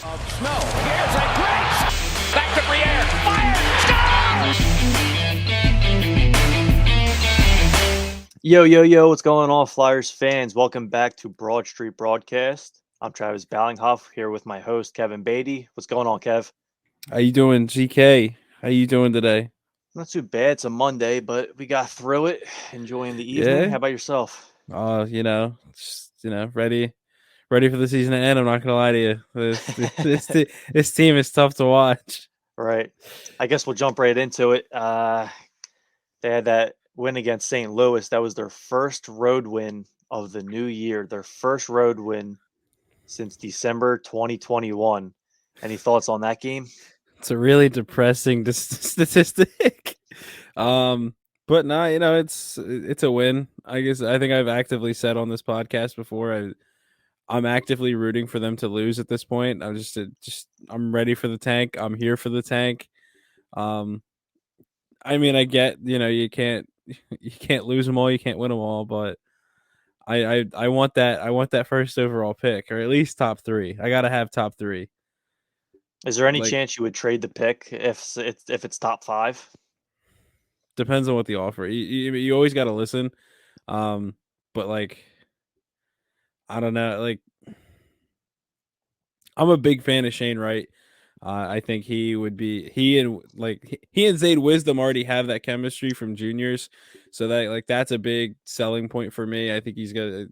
Snow. Here's a great. Back to Briere. Fire. Yo, what's going on, Flyers fans? Welcome back to Broad Street Broadcast. I'm Travis Ballinghoff here with my host, Kevin Beatty. What's going on, Kev? How you doing, GK? How you doing today? Not too bad. It's a Monday, but we got through it. Enjoying the evening. Yeah. How about yourself? Ready for the season to end. I'm not gonna lie to you. This team is tough to watch. Right. I guess we'll jump right into it. They had that win against St. Louis. That was their first road win of the new year. Their first road win since December 2021. Any thoughts on that game? It's a really depressing statistic. But no, it's a win. I think I've actively said on this podcast before. I'm actively rooting for them to lose at this point. I'm ready for the tank. I'm here for the tank. I mean, I get you can't lose them all, you can't win them all, but I want that first overall pick, or at least top 3. I gotta have top 3. Is there any chance you would trade the pick if it's top 5? Depends on what the offer. You always got to listen, but I don't know. I'm a big fan of Shane Wright. I think he and Zayd Wisdom already have that chemistry from juniors, so that's a big selling point for me. I think he's got a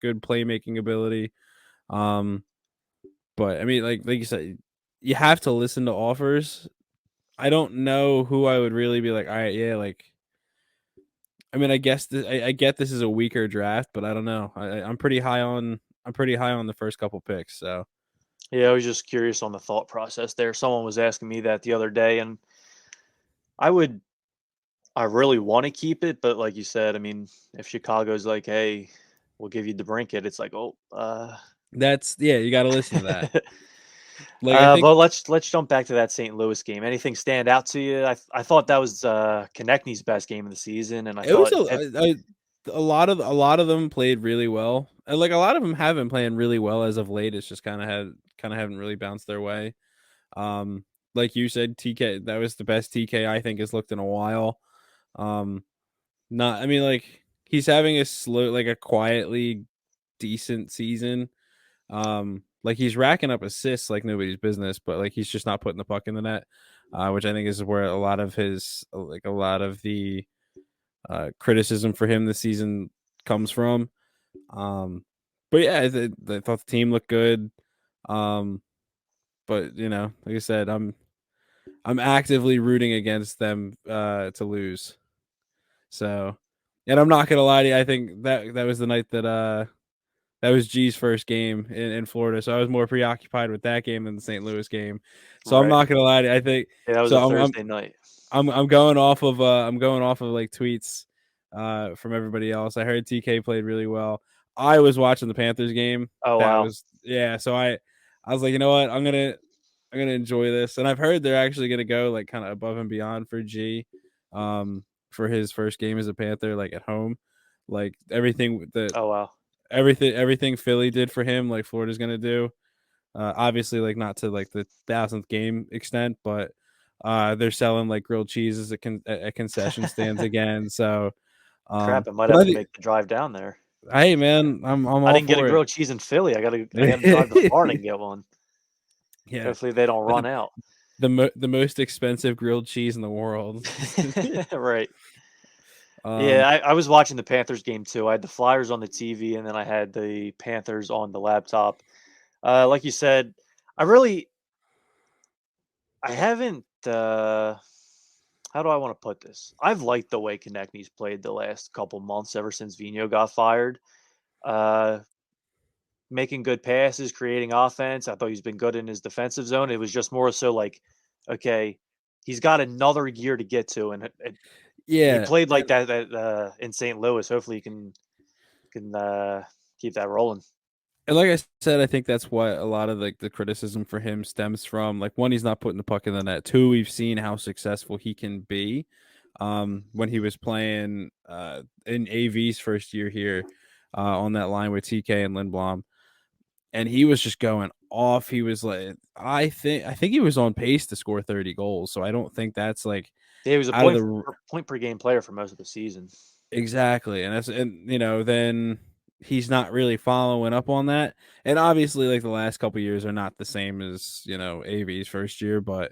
good playmaking ability. But I mean, like you said, you have to listen to offers. I don't know who I would really be like, all right, yeah, I mean, I guess I get this is a weaker draft, but I don't know. I'm pretty high on the first couple picks. So yeah, I was just curious on the thought process there. Someone was asking me that the other day, and I really want to keep it, but like you said, I mean, if Chicago's like, hey, we'll give you DeBrincat, it's like, oh, you got to listen to that. I think, but let's jump back to that St. Louis game. Anything stand out to you? I thought that was Konecny's best game of the season, and a lot of them played really well. And a lot of them have been playing really well as of late. It's just kind of haven't really bounced their way. Like you said, TK, that was the best TK I think has looked in a while. He's having a quietly decent season. He's racking up assists like nobody's business, but he's just not putting the puck in the net, which I think is where a lot of the criticism for him this season comes from. But yeah, I thought the team looked good. But like I said, I'm actively rooting against them to lose. So, and I'm not gonna lie to you, I think that was the night that was G's first game in Florida, so I was more preoccupied with that game than the St. Louis game. So right. I'm not gonna lie to you, I think that was a Thursday night. I'm going off of tweets from everybody else. I heard TK played really well. I was watching the Panthers game. Oh wow. So I was like, you know what? I'm gonna enjoy this. And I've heard they're actually gonna go kind of above and beyond for G for his first game as a Panther, at home. Everything that oh wow. Everything Philly did for him, Florida's gonna do. Obviously, not to the 1,000th game extent, but they're selling grilled cheeses at concession stands again. So crap, I might have to make the drive down there. Hey man, I'm I didn't get a grilled cheese in Philly. I gotta drive to Florida and get one. Yeah, hopefully they don't run out. The most expensive grilled cheese in the world. Right. I was watching the Panthers game too. I had the Flyers on the TV, and then I had the Panthers on the laptop. Like you said, I haven't. How do I want to put this? I've liked the way Konecny's played the last couple months ever since Vigneault got fired. Making good passes, creating offense. I thought he's been good in his defensive zone. It was just more so okay, he's got another year to get to, and he played like that in St. Louis. Hopefully, he can keep that rolling. And like I said, I think that's what a lot of the criticism for him stems from. One, he's not putting the puck in the net. Two, we've seen how successful he can be when he was playing in AV's first year here on that line with TK and Lindblom. and he was just going off. He was like, I think he was on pace to score 30 goals. So I don't think that's like Yeah, he was a out of the point per game player for most of the season. exactly, and then he's not really following up on that. And obviously, like the last couple years are not the same as AV's first year, but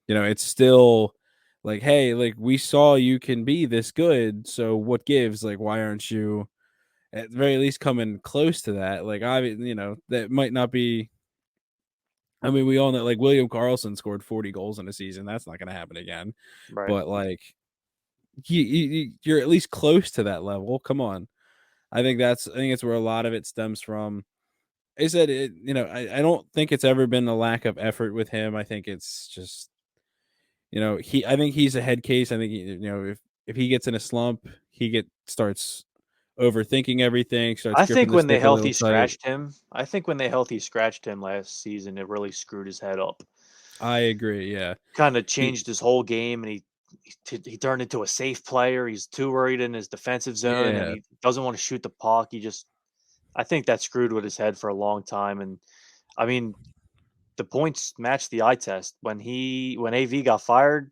it's still like, hey, like we saw you can be this good. So what gives? Like, why aren't you at the very least coming close to that? Like, that might not be. I mean, we all know like William Karlsson scored 40 goals in a season. That's not going to happen again. Right. But like, you're at least close to that level. Come on. I think it's where a lot of it stems from. I said it, I don't think it's ever been a lack of effort with him. I think it's just, I think he's a head case. I think, if he gets in a slump, starts overthinking everything, starts I gripping think the when they stick a little healthy tight. scratched him, I think when they healthy scratched him last season, it really screwed his head up. I agree. Yeah. Kind of changed his whole game, and he turned into a safe player. He's too worried in his defensive zone, and Yeah. he doesn't want to shoot the puck. I think that screwed with his head for a long time. And I mean, the points matched the eye test. When AV got fired,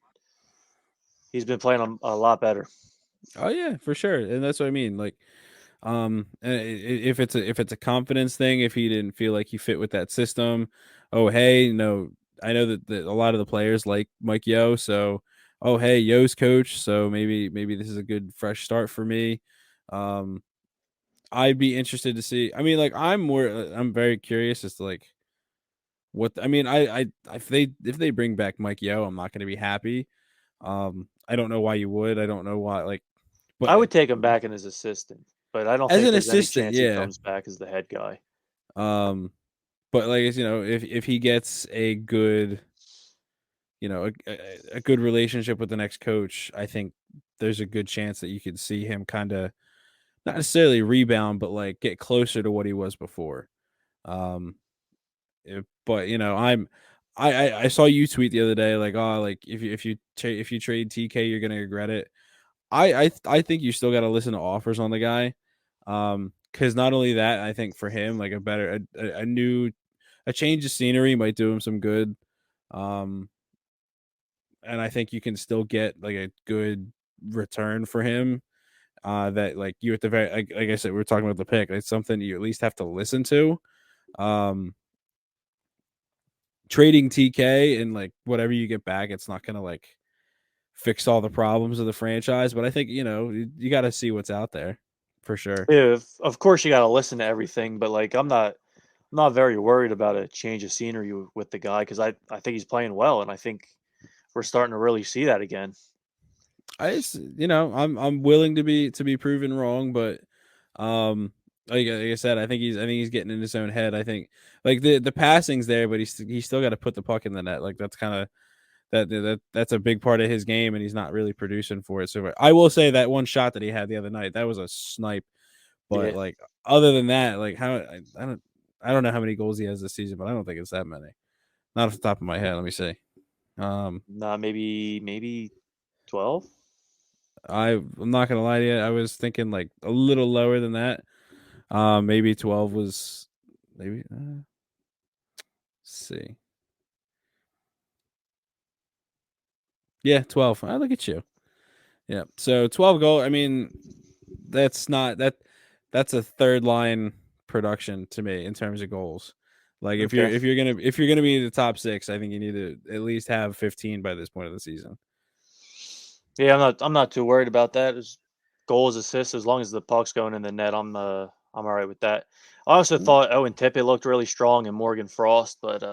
he's been playing a lot better. Oh yeah, for sure. And that's what I mean. Like, if it's a confidence thing, if he didn't feel like he fit with that system, oh hey, no, I know that a lot of the players like Mike Yeo, so oh hey, Yo's coach, so maybe this is a good fresh start for me. I'd be interested to see. I mean, like I'm very curious as to like what I mean. I if they bring back Mike Yeo, I'm not going to be happy. I don't know why you would. I don't know why. Like, I but would take him back in as assistant, but I don't as think an there's any assistant, chance he yeah. comes back as the head guy. But like if he gets a good a good relationship with the next coach, I think there's a good chance that you could see him kind of not necessarily rebound, but like get closer to what he was before. Um, but I saw you tweet the other day like, oh, like if you trade TK, you're gonna regret it. I think you still got to listen to offers on the guy. Because not only that, I think for him like a change of scenery might do him some good. And I think you can still get like a good return for him. That like you at the very like I said, we are talking about the pick. It's something you at least have to listen to. Trading TK and like whatever you get back, it's not gonna like fix all the problems of the franchise. But I think you got to see what's out there for sure. Yeah, of course you got to listen to everything, but like I'm not very worried about a change of scenery with the guy because I think he's playing well, and I think we're starting to really see that again. I'm willing to be proven wrong, but like I said, I think he's getting in his own head. I think like the passing's there, but he's still got to put the puck in the net. Like that's kind of that's a big part of his game, and he's not really producing for it. So I will say that one shot that he had the other night, that was a snipe. But Yeah, like other than that, like I don't know how many goals he has this season, but I don't think it's that many. Not off the top of my head. Let me see. nah, maybe 12. I'm not gonna lie to you. I was thinking like a little lower than that. Maybe 12 was maybe. See. Yeah, 12. Look at you. Yeah. So 12 goal. I mean, that's not that. That's a third line production to me in terms of goals. Like Okay. if you're gonna be in the top 6, I think you need to at least have 15 by this point of the season. Yeah, I'm not too worried about that. As goals, assists, as long as the puck's going in the net, I'm all right with that. I also thought Owen Tippett looked really strong and Morgan Frost, but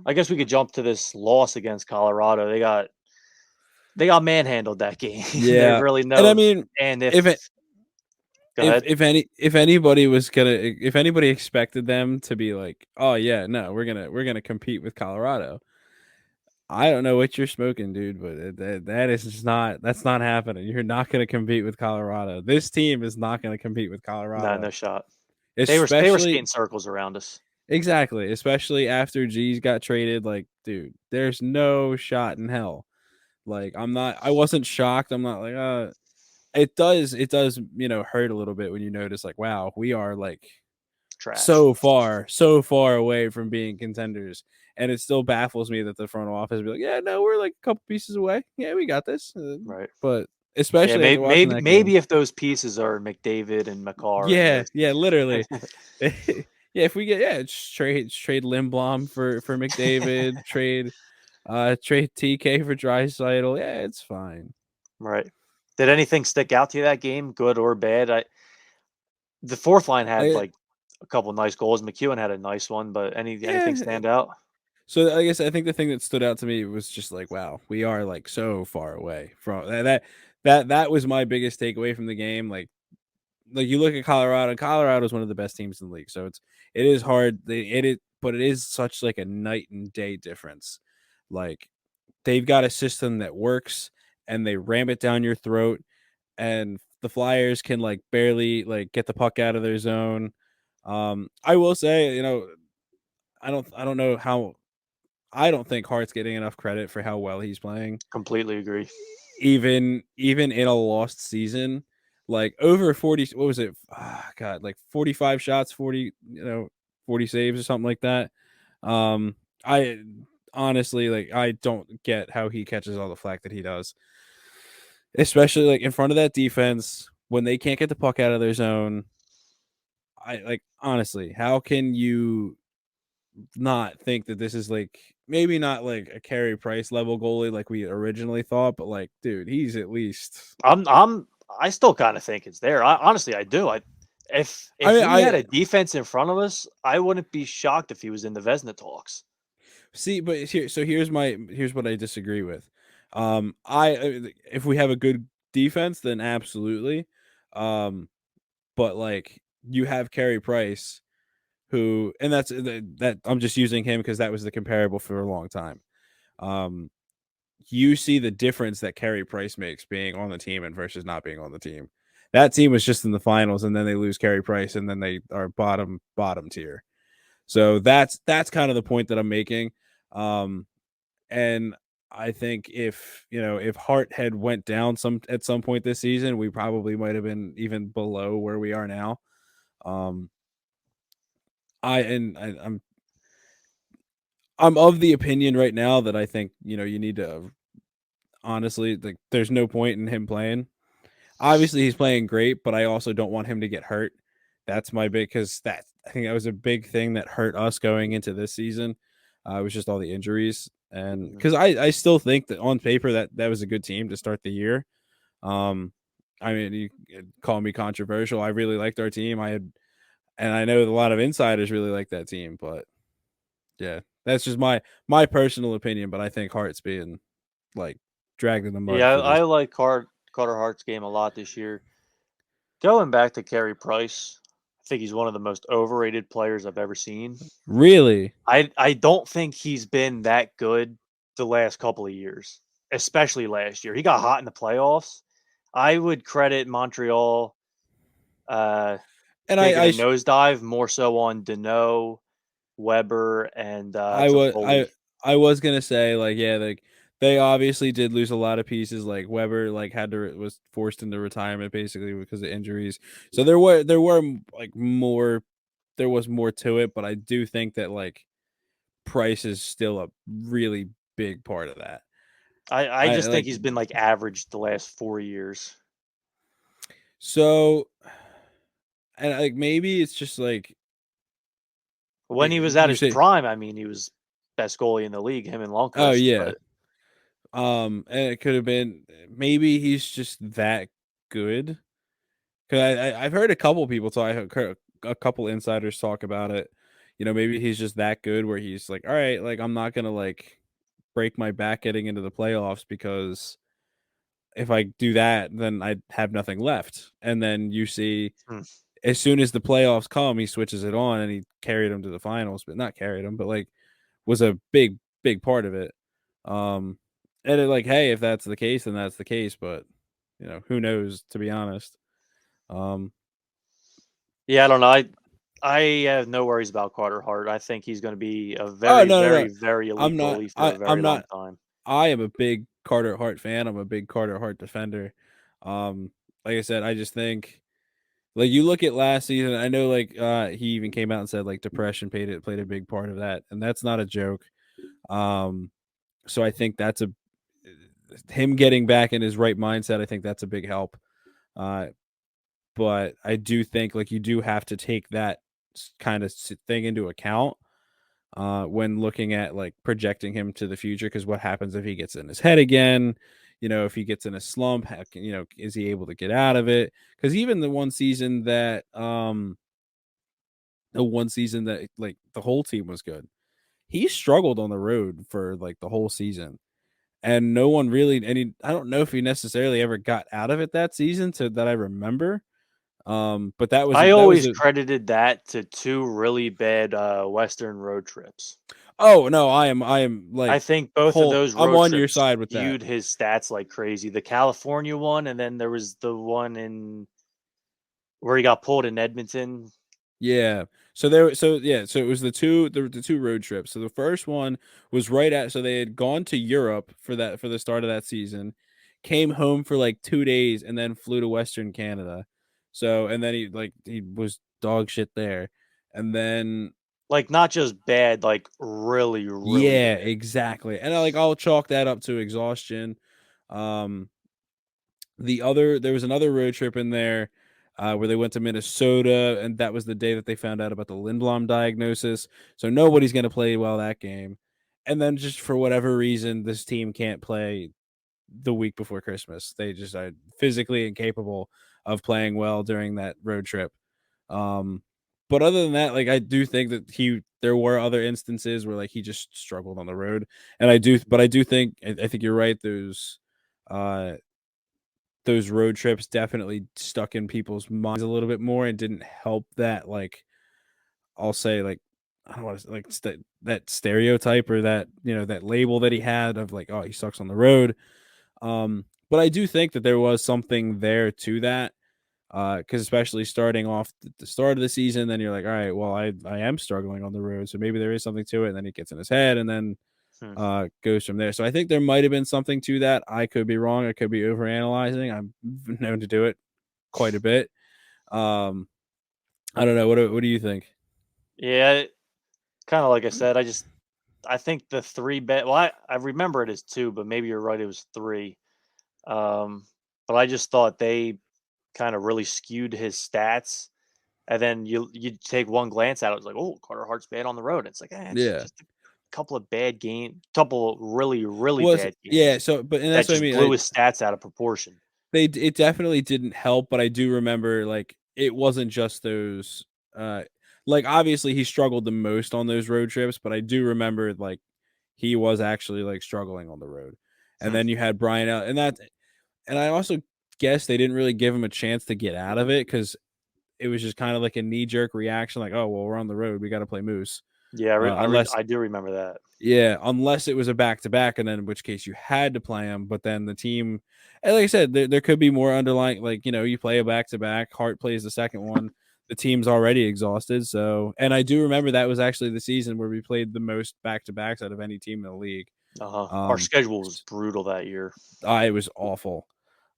I guess we could jump to this loss against Colorado. They got manhandled that game. There's Yeah, really and I no. mean, And if it, go ahead. if anybody was gonna if anybody expected them to be like, oh yeah, no, we're gonna compete with Colorado. I don't know what you're smoking, dude, but that is just that's not happening. You're not gonna compete with Colorado. This team is not gonna compete with No, Colorado, no shot. They were especially skating circles around us. exactly, especially after G's got traded. Like, dude, there's no shot in hell. Like, I wasn't shocked. I'm not like, it does hurt a little bit when you notice like, wow, we are like trash. so far away from being contenders. And it still baffles me that the front office be like, yeah, no, we're like a couple pieces away. Yeah, we got this. Right. But especially after watching that game. Maybe if those pieces are McDavid and McCarr. Yeah, literally. If we get just trade Lindblom for McDavid, trade TK for Draisaitl. Yeah, it's fine. Right. Did anything stick out to you that game, good or bad? The fourth line had like a couple nice goals. McEwen had a nice one, but anything stand out? So I guess I think the thing that stood out to me was just like, wow, we are like so far away from that was my biggest takeaway from the game. Like you look at Colorado, and Colorado is one of the best teams in the league. So it is hard. But it is such like a night and day difference. Like they've got a system that works and they ram it down your throat, and the Flyers can like barely like get the puck out of their zone. I will say, I don't think Hart's getting enough credit for how well he's playing. Completely agree. Even in a lost season, like over 40, what was it? God, like 45 shots, 40 saves or something like that. I honestly, like, I don't get how he catches all the flack that he does, especially like in front of that defense when they can't get the puck out of their zone. Honestly, how can you not think that this is like maybe not like a Carey Price level goalie like we originally thought, but like, dude, he's at least. I still kind of think it's there. Honestly, I do. If we had a defense in front of us, I wouldn't be shocked if he was in the Vezina talks. See, but here's what I disagree with. If we have a good defense, then absolutely. But like you have Carey Price, who, and that's that I'm just using him because that was the comparable for a long time. You see the difference that Carey Price makes being on the team and versus not being on the team. That team was just in the finals, and then they lose Carey Price, and then they are bottom tier. So that's kind of the point that I'm making. And I think if Hart had went down at some point this season, we probably might have been even below where we are now. I'm of the opinion right now that I think, you need to honestly, like, there's no point in him playing. Obviously he's playing great, but I also don't want him to get hurt. That's my big, because I think that was a big thing that hurt us going into this season. It was just all the injuries. And because I still think that on paper that was a good team to start the year. I mean, you call me controversial. I really liked our team. And I know a lot of insiders really like that team, but yeah, that's just my personal opinion. But I think Hart's being like dragged in the mud. Yeah, I like Carter Hart's game a lot this year. Going back to Carey Price, I think he's one of the most overrated players I've ever seen. Really? I don't think he's been that good the last couple of years, especially last year. He got hot in the playoffs. I would credit Montreal taking a nosedive more so on Deneau, Weber, and I was gonna say, like, yeah, like they obviously did lose a lot of pieces. Like Weber, like was forced into retirement basically because of injuries. So there was more to it, but I do think that like Price is still a really big part of that. I just think he's been like average the last 4 years. So, and like maybe it's just like when he was at his prime. I mean, he was best goalie in the league. Him and Lundqvist. Oh yeah. And it could have been maybe he's just that good. Because I've heard a couple people talk. I heard a couple insiders talk about it. Maybe he's just that good where he's like, all right, like I'm not gonna like break my back getting into the playoffs because if I do that, then I have nothing left. And then you see, as soon as the playoffs come, he switches it on and he carried them to the finals, but not carried them, but like was a big part of it. And it, like, hey, if that's the case, then that's the case. But who knows? To be honest. Yeah, I don't know. I have no worries about Carter Hart. I think he's going to be a very elite goalie for a very long time. I am a big Carter Hart fan. I'm a big Carter Hart defender. Like I said, I just think Like you look at last season, I know like he even came out and said like depression played a big part of that, and that's not a joke. So I think that's him getting back in his right mindset. I think that's a big help. But I do think like you do have to take that kind of thing into account when looking at like projecting him to the future. Because what happens if he gets in his head again? If he gets in a slump, is he able to get out of it? Because even the one season that like the whole team was good, he struggled on the road for like the whole season. And no one really, I don't know if he necessarily ever got out of it that season that I remember. But I always credited that to 2 really bad Western road trips. Oh no, I am like I think both of those I'm road on your trips side with skewed that. his stats like crazy. The California one, and then there was the one in where he got pulled in Edmonton. Yeah. So it was the two road trips. So the first one was so they had gone to Europe for the start of that season, came home for like 2 days and then flew to Western Canada. So and then he was dog shit there. And then Like, not just bad, like, really, really yeah, bad. exactly. And I'll chalk that up to exhaustion. There was another road trip in there where they went to Minnesota, and that was the day that they found out about the Lindblom diagnosis. So nobody's going to play well that game. And then just for whatever reason, this team can't play the week before Christmas. They just are physically incapable of playing well during that road trip. But other than that, like I do think that there were other instances where like he just struggled on the road, and I do think I think you're right. Those road trips definitely stuck in people's minds a little bit more and didn't help that, like, I'll say, like, I don't want to like that stereotype or that, that label that he had of like, oh, he sucks on the road. But I do think that there was something there to that. Because especially starting off the start of the season, then you're like, all right, well, I am struggling on the road, so maybe there is something to it. And then it gets in his head, and then goes from there. So I think there might have been something to that. I could be wrong. I could be overanalyzing. I'm known to do it quite a bit. I don't know. What do you think? Yeah, kinda like I said, I think the 3 bad well, I remember it as 2, but maybe you're right, it was 3. Um, but I just thought they kinda really skewed his stats, and then you take one glance at it, it's like, "Oh, Carter Hart's bad on the road." It's like, it's Yeah. just a couple of couple really, really Well, bad yeah. games So, and that that's what I just mean. blew his stats out of proportion. It definitely didn't help, but I do remember like it wasn't just those. Like obviously he struggled the most on those road trips, but I do remember like he was actually like struggling on the road. And Hmm. then you had Brian out, and I also guess they didn't really give him a chance to get out of it because it was just kind of like a knee jerk reaction, like, oh well, we're on the road, we got to play Moose. Yeah, Unless I do remember that. Yeah, unless it was a back to back, and then in which case you had to play him. But then the team, and like I said, there could be more underlying, like you play a back to back. Hart plays the second one. The team's already exhausted. So, and I do remember that was actually the season where we played the most back to backs out of any team in the league. Our schedule was brutal that year. It was awful.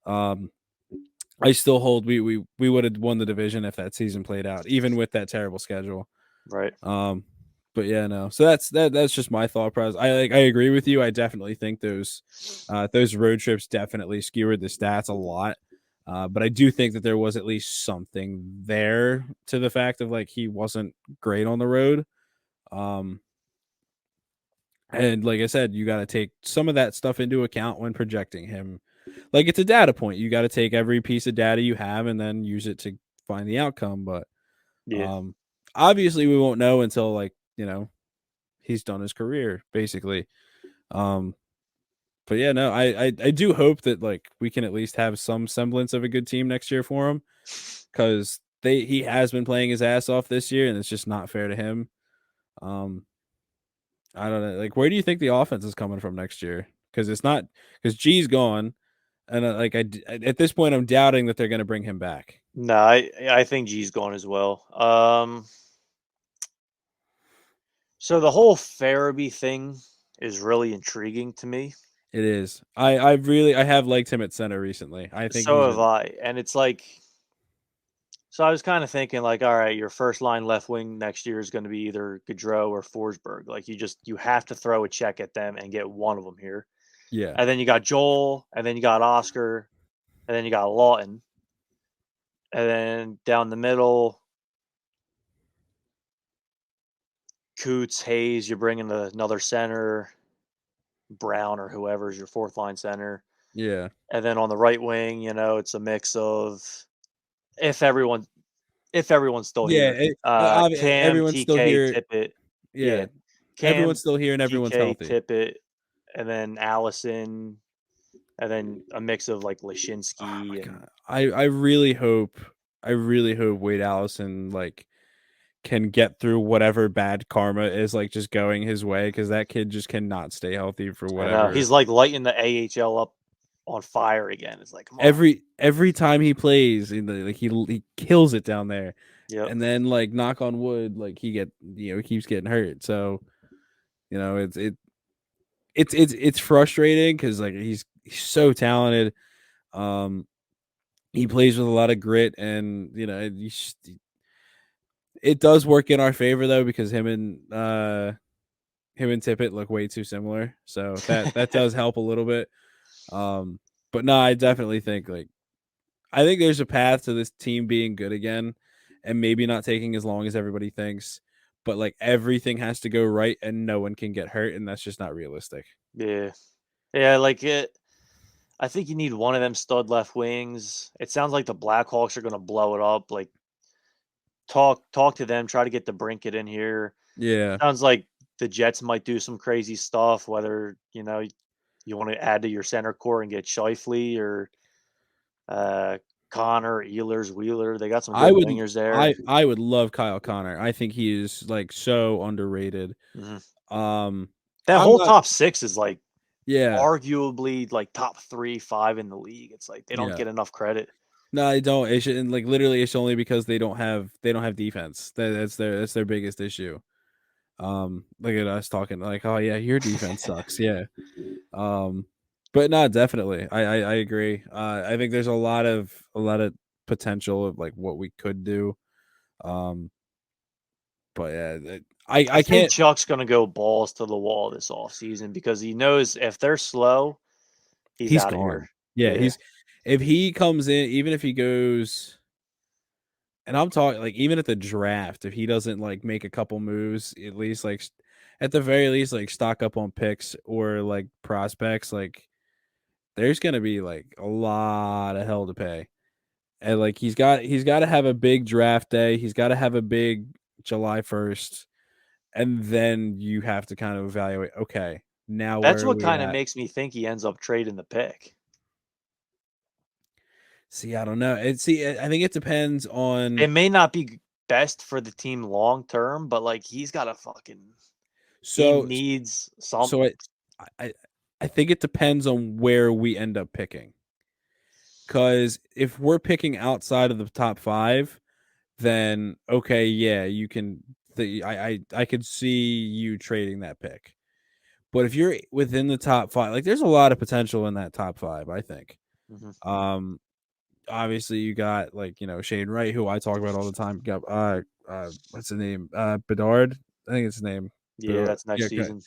I still hold we would have won the division if that season played out, even with that terrible schedule. Right. But yeah, no. So that's just my thought process. I agree with you. I definitely think those road trips definitely skewered the stats a lot. But I do think that there was at least something there to the fact of like he wasn't great on the road. And like I said, you got to take some of that stuff into account when projecting him. Like it's a data point. You got to take every piece of data you have and then use it to find the outcome. But Yeah. obviously we won't know until like, he's done his career basically. But yeah, no, I do hope that like we can at least have some semblance of a good team next year for him because he has been playing his ass off this year and it's just not fair to him. I don't know, like where do you think the offense is coming from next year? Because it's not because G's gone, and at this point I'm doubting that they're going to bring him back. No, I think G's gone as well. So the whole Farabee thing is really intriguing to me. It is. I have liked him at center recently. I think So have I. And it's like, So I was kind of thinking, like, all right, your first line left wing next year is going to be either Gaudreau or Forsberg. Like, you have to throw a check at them and get one of them here. Yeah. And then you got Joel, and then you got Oscar, and then you got Lawton. And then down the middle, Coots, Hayes, you're bringing another center, Brown or whoever's your fourth line center. Yeah. And then on the right wing, it's a mix of if everyone's still here. Cam, everyone's still TK, here. Tippett. Yeah. Cam, everyone's still here and everyone's TK, healthy. Tippett, and then Allison, and then a mix of like Lashinsky. God. I really hope Wade Allison can get through whatever bad karma is just going his way, because that kid just cannot stay healthy for whatever. I know. He's lighting the AHL up on fire again. It's come on. Every time he plays, he kills it down there. Yeah. And then knock on wood, he keeps getting hurt. So, it's frustrating because he's so talented. He plays with a lot of grit, and it does work in our favor though, because him and Tippett look way too similar, so that does help a little bit. But no, I definitely think I think there's a path to this team being good again, and maybe not taking as long as everybody thinks. But everything has to go right, and no one can get hurt, and that's just not realistic. Yeah. I think you need one of them stud left wings. It sounds like the Blackhawks are going to blow it up. Talk to them, try to get the Brinket in here. Yeah. Sounds like the Jets might do some crazy stuff, whether, you want to add to your center core and get Scheifele or Connor, Ehlers, Wheeler. They got some good wingers there. I would love Kyle Connor. I think he is so underrated. Mm-hmm. That whole top six is arguably top 3-5 in the league. It's they don't get enough credit. No, they don't. It should, and literally, it's only because they don't have defense. That's their biggest issue. Look at us talking oh yeah, your defense sucks. Yeah. But no, definitely, I agree. I think there's a lot of potential of what we could do. But yeah, I think can't. Chuck's gonna go balls to the wall this offseason because he knows if they're slow, he's out of here. Yeah, if he comes in, even if he goes, and I'm talking even at the draft, if he doesn't make a couple moves, at least at the very least stock up on picks or prospects, there's gonna be a lot of hell to pay. And he's got to have a big draft day. He's got to have a big July 1st. And then you have to kind of evaluate, okay, now that's what kind of makes me think he ends up trading the pick. See, I don't know. I think it depends on. It may not be best for the team long term, but he's got a fucking. So he needs something. So I think it depends on where we end up picking. Because if we're picking outside of the top 5, then okay, yeah, you can. I could see you trading that pick. But if you're within the top 5, there's a lot of potential in that top 5, I think. Mm-hmm. Obviously you got Shane Wright, who I talk about all the time. Got what's his name? Bedard, I think it's his name. Yeah, Bedard. That's next season.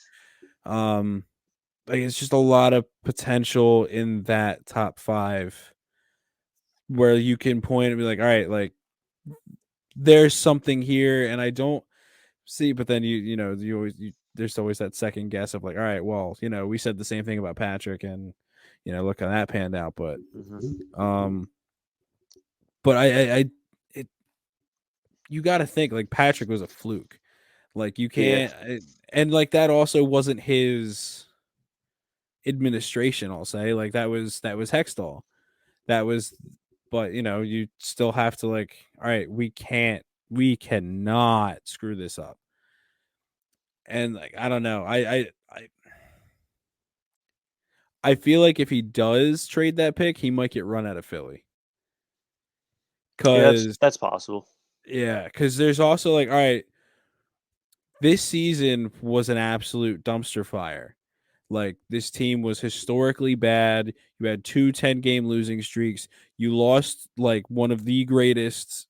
It's just a lot of potential in that top 5 where you can point and be all right, there's something here, and I don't see, but then you always there's always that second guess of all right, well, we said the same thing about Patrick, and look how that panned out, but but you got to think Patrick was a fluke, you can't, and that also wasn't his administration. I'll say that was Hextall, but you still have to all right, we cannot screw this up. And I don't know. I feel if he does trade that pick, he might get run out of Philly. Cause that's possible. Yeah, because there's also all right, this season was an absolute dumpster fire. This team was historically bad. You had 2 10-game losing streaks. You lost one of the greatest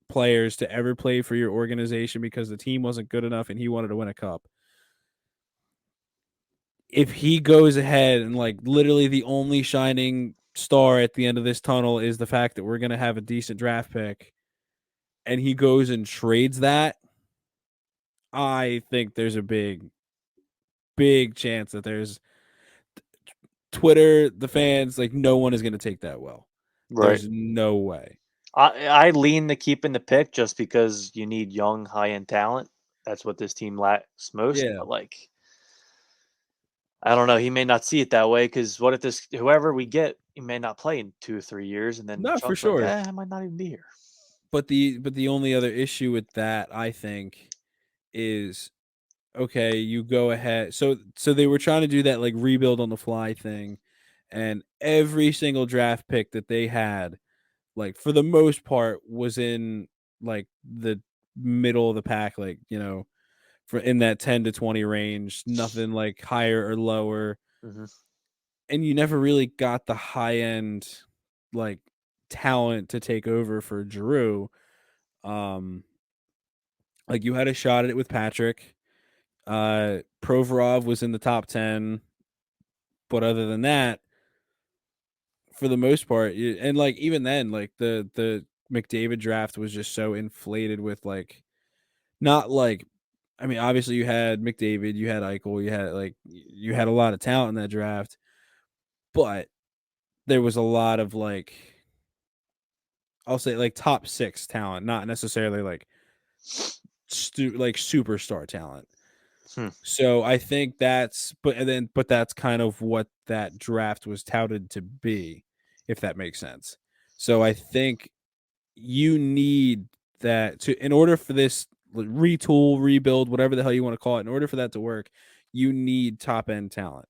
players to ever play for your organization because the team wasn't good enough and he wanted to win a cup. If he goes ahead and like literally the only shining star at the end of this tunnel is the fact that we're going to have a decent draft pick, and he goes and trades that, I think there's a big chance that there's Twitter, the fans, like no one is going to take that well. Right. There's no way. I lean to keeping the pick just because you need young, high-end talent. That's what this team lacks most. Yeah. But like, I don't know. He may not see it that way because what if whoever we get, he may not play in 2 or 3 years, and then No, for Chuck's sure. like, I might not even be here. But the only other issue with that, I think, is okay, you go ahead. So they were trying to do that like rebuild on the fly thing, and every single draft pick that they had, like for the most part, was in like the middle of the pack, like, you know, for in that 10 to 20 range, nothing like higher or lower. Mm-hmm. And you never really got the high end like talent to take over for Drew. Like you had a shot at it with Patrick. Provorov was in the top 10, but other than that, for the most part, and like even then, like the McDavid draft was just so inflated with like not like, I mean, obviously you had McDavid, you had Eichel, you had a lot of talent in that draft, but there was a lot of like, I'll say like top 6 talent, not necessarily like like superstar talent. So I think that's but that's kind of what that draft was touted to be, if that makes sense. So I think you need that to, in order for this retool, rebuild, whatever the hell you want to call it, in order for that to work, you need top end talent.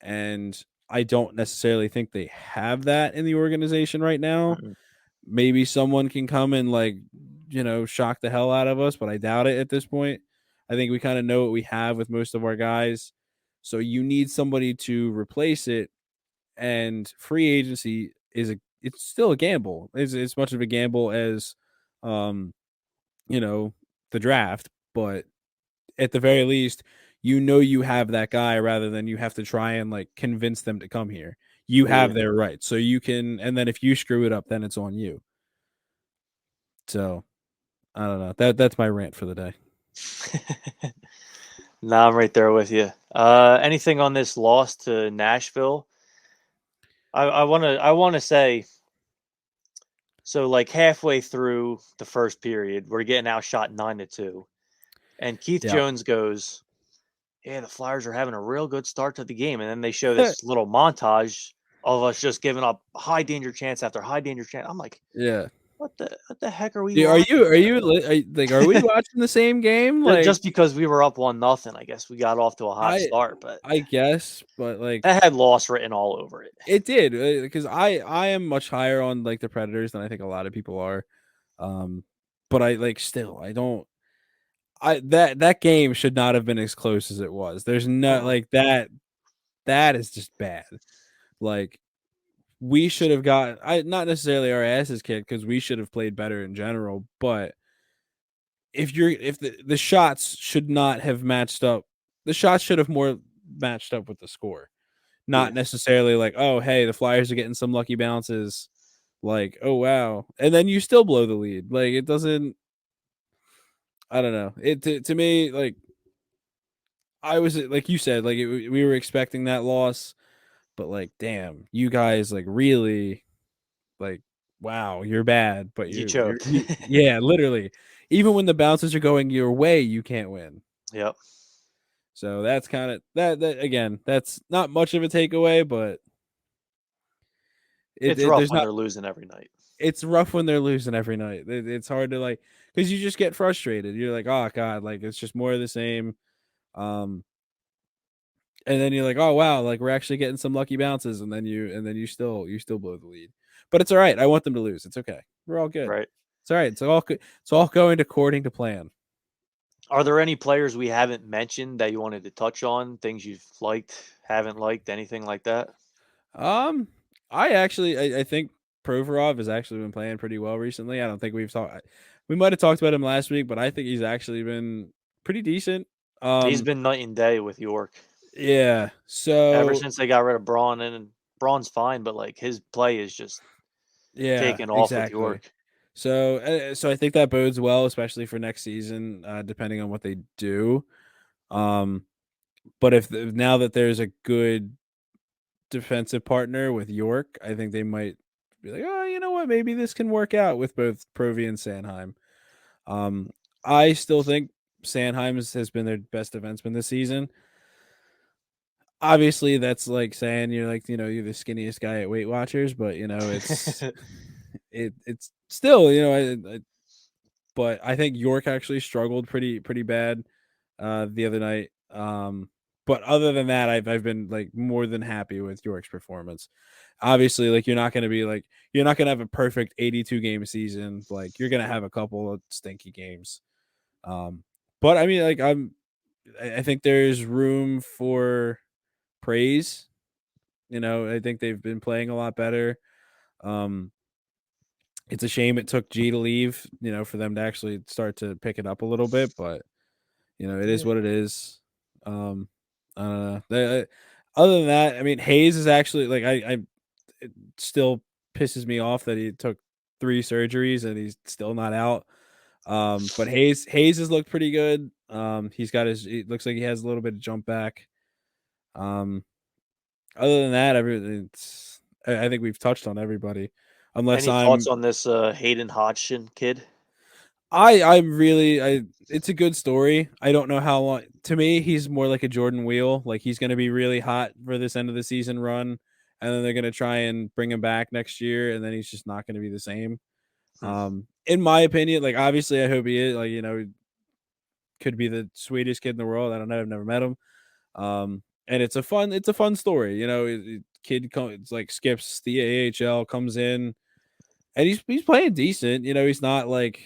And I don't necessarily think they have that in the organization right now. Mm-hmm. Maybe someone can come and like, you know, shock the hell out of us, but I doubt it at this point. I think we kind of know what we have with most of our guys. So you need somebody to replace it. And free agency it's still a gamble. It's as much of a gamble as you know, the draft, but at the very least, you know you have that guy rather than you have to try and like convince them to come here. You have their right. So you can, and then if you screw it up, then it's on you. So I don't know. That's my rant for the day. Nah, I'm right there with you. Anything on this loss to Nashville? I wanna say, so like halfway through the first period, we're getting outshot 9-2, and Keith Jones goes, "Yeah, the Flyers are having a real good start to the game," and then they show this little montage of us just giving up high danger chance after high danger chance. I'm like, yeah. What the heck are we? Yeah, are we watching the same game? Like, just because we were up 1-0, I guess we got off to a hot start. But I guess, but like that had loss written all over it. It did, because I am much higher on like the Predators than I think a lot of people are. But I like still I don't. That game should not have been as close as it was. There's no like that. That is just bad. Like we should have got not necessarily our asses kicked because we should have played better in general. But if the shots should not have matched up, the shots should have more matched up with the score. Not necessarily like, oh, hey, the Flyers are getting some lucky bounces. Like, oh, wow. And then you still blow the lead. Like, it doesn't, I don't know. It to me, like, I was, like you said, like, we were expecting that loss. But, like, damn, you guys, like, really, like, wow, you're bad. But you choked. Yeah, literally. Even when the bounces are going your way, you can't win. Yep. So that's kind of that again, that's not much of a takeaway, but it's rough when they're losing every night. It's rough when they're losing every night. It's hard to like, because you just get frustrated. You're like, oh God, like it's just more of the same. And then you're like, oh wow, like we're actually getting some lucky bounces, and then you still blow the lead. But it's all right. I want them to lose. It's okay. We're all good. Right. It's all right. It's all going according to plan. Are there any players we haven't mentioned that you wanted to touch on? Things you've liked, haven't liked, anything like that? I think Provorov has actually been playing pretty well recently. I don't think we might have talked about him last week, but I think he's actually been pretty decent. He's been night and day with York. Yeah. Ever So since they got rid of Braun, and Braun's fine, but like his play is just taking off with exactly. York. So I think that bodes well, especially for next season, depending on what they do. But now that there's a good defensive partner with York, I think they might be like, oh, you know what, maybe this can work out with both Provy and Sanheim. I still think Sanheim has been their best defenseman this season. Obviously, that's like saying you're like, you're the skinniest guy at Weight Watchers, but it's it's still, but I think York actually struggled pretty bad the other night. But other than that, I've been like more than happy with York's performance. Obviously, like you're not going to have a perfect 82 game season. Like you're going to have a couple of stinky games. But I mean, like I think there's room for praise. I think they've been playing a lot better. It's a shame it took G to leave, for them to actually start to pick it up a little bit, but it is what it is. I don't know. Other than that, I mean, Hayes is actually like it still pisses me off that he took 3 surgeries and he's still not out. But Hayes has looked pretty good. It looks like he has a little bit of jump back. Other than that, I think we've touched on everybody. Unless Any thoughts on this Hayden Hodgson kid? It's a good story. I don't know how long. To me, he's more like a Jordan Wheel. Like he's going to be really hot for this end of the season run, and then they're going to try and bring him back next year, and then he's just not going to be the same. In my opinion, like obviously, I hope he is. Like could be the sweetest kid in the world. I don't know. I've never met him. And it's a fun story. Kid like skips the AHL, comes in, and he's playing decent. He's not like.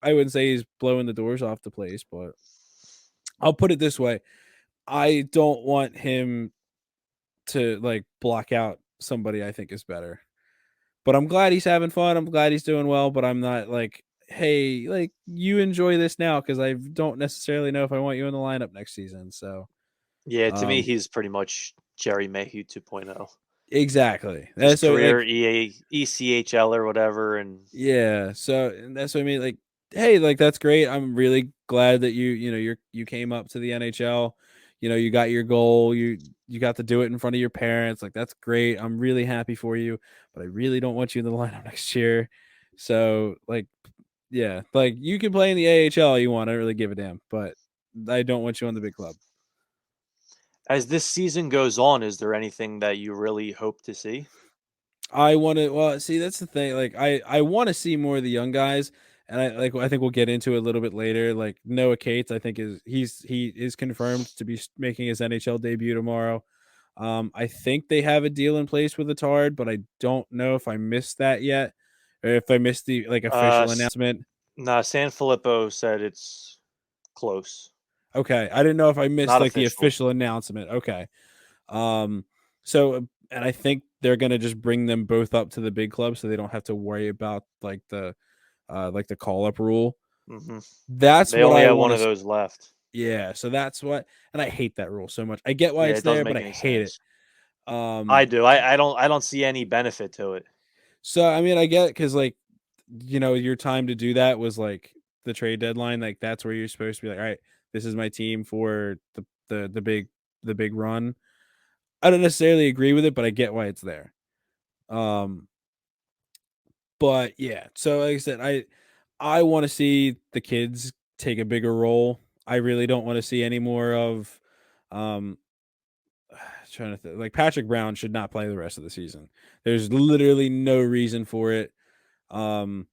I wouldn't say he's blowing the doors off the place, but I'll put it this way. I don't want him to like block out somebody I think is better. But I'm glad he's having fun. I'm glad he's doing well, but I'm not like, hey, like you enjoy this now because I don't necessarily know if I want you in the lineup next season. So yeah, to me, he's pretty much Jerry Mayhew 2.0. Exactly. His So career like, ECHL or whatever, and yeah. So and that's what I mean. Like, hey, like that's great. I'm really glad that you came up to the NHL. You got your goal. You got to do it in front of your parents. Like that's great. I'm really happy for you, but I really don't want you in the lineup next year. So like, yeah, like you can play in the AHL you want. I don't really give a damn, but I don't want you on the big club. as this season goes on, is there anything that you really hope to see? I want to. Well, see, that's the thing. Like, I want to see more of the young guys, and I think we'll get into it a little bit later. Like Noah Cates, I think he is confirmed to be making his NHL debut tomorrow. I think they have a deal in place with Attard, but I don't know if I missed that yet, or if I missed the official announcement. Nah, Sanfilippo said it's close. Okay, I didn't know if I missed Not the official. official announcement. Okay, so and I think they're gonna just bring them both up to the big club, so they don't have to worry about like the call up rule. Mm-hmm. That's they what only I have want one of those left. Yeah, so that's what, and I hate that rule so much. I get why Yeah, it's it doesn't there, but make I any hate it. sense. I do. I don't see any benefit to it. So I mean, I get because like your time to do that was like the trade deadline. Like that's where you're supposed to be like, all right, this is my team for the big run. I don't necessarily agree with it, but I get why it's there. But yeah, so like I said, I want to see the kids take a bigger role. I really don't want to see any more of trying to think, like Patrick Brown should not play the rest of the season. There's literally no reason for it. Cam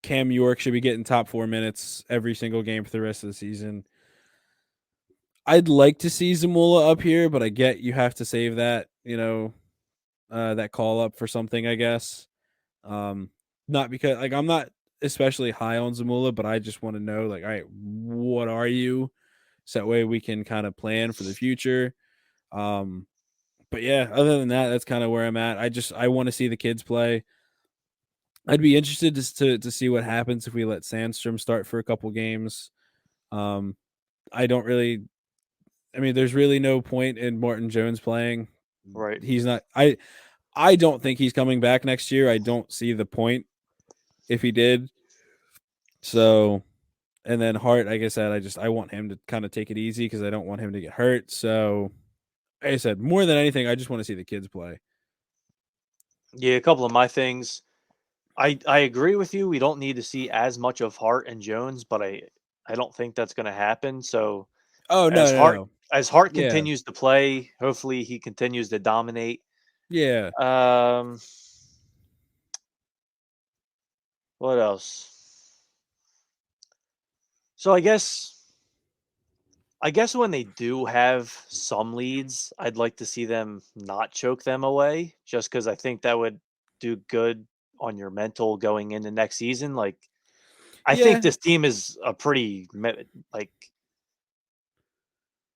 York should be getting top 4 minutes every single game for the rest of the season. I'd like to see Zamula up here, but I get you have to save that, that call up for something, I guess. Not because like I'm not especially high on Zamula, but I just want to know like, all right, what are you? So that way we can kind of plan for the future. But yeah, other than that, that's kind of where I'm at. I want to see the kids play. I'd be interested to see what happens if we let Sandstrom start for a couple games. I don't really. I mean, there's really no point in Martin Jones playing. Right. He's not. I don't think he's coming back next year. I don't see the point if he did. So, and then Hart, like I said, I want him to kind of take it easy because I don't want him to get hurt. So, like I said, more than anything, I just want to see the kids play. Yeah, a couple of my things. I agree with you. We don't need to see as much of Hart and Jones, but I don't think that's going to happen. So Oh as Hart no. as Hart Yeah. continues to play, hopefully he continues to dominate. Yeah. What else? So I guess when they do have some leads, I'd like to see them not choke them away, just because I think that would do good on your mental going into next season. Like, I think Yeah. this team is a pretty like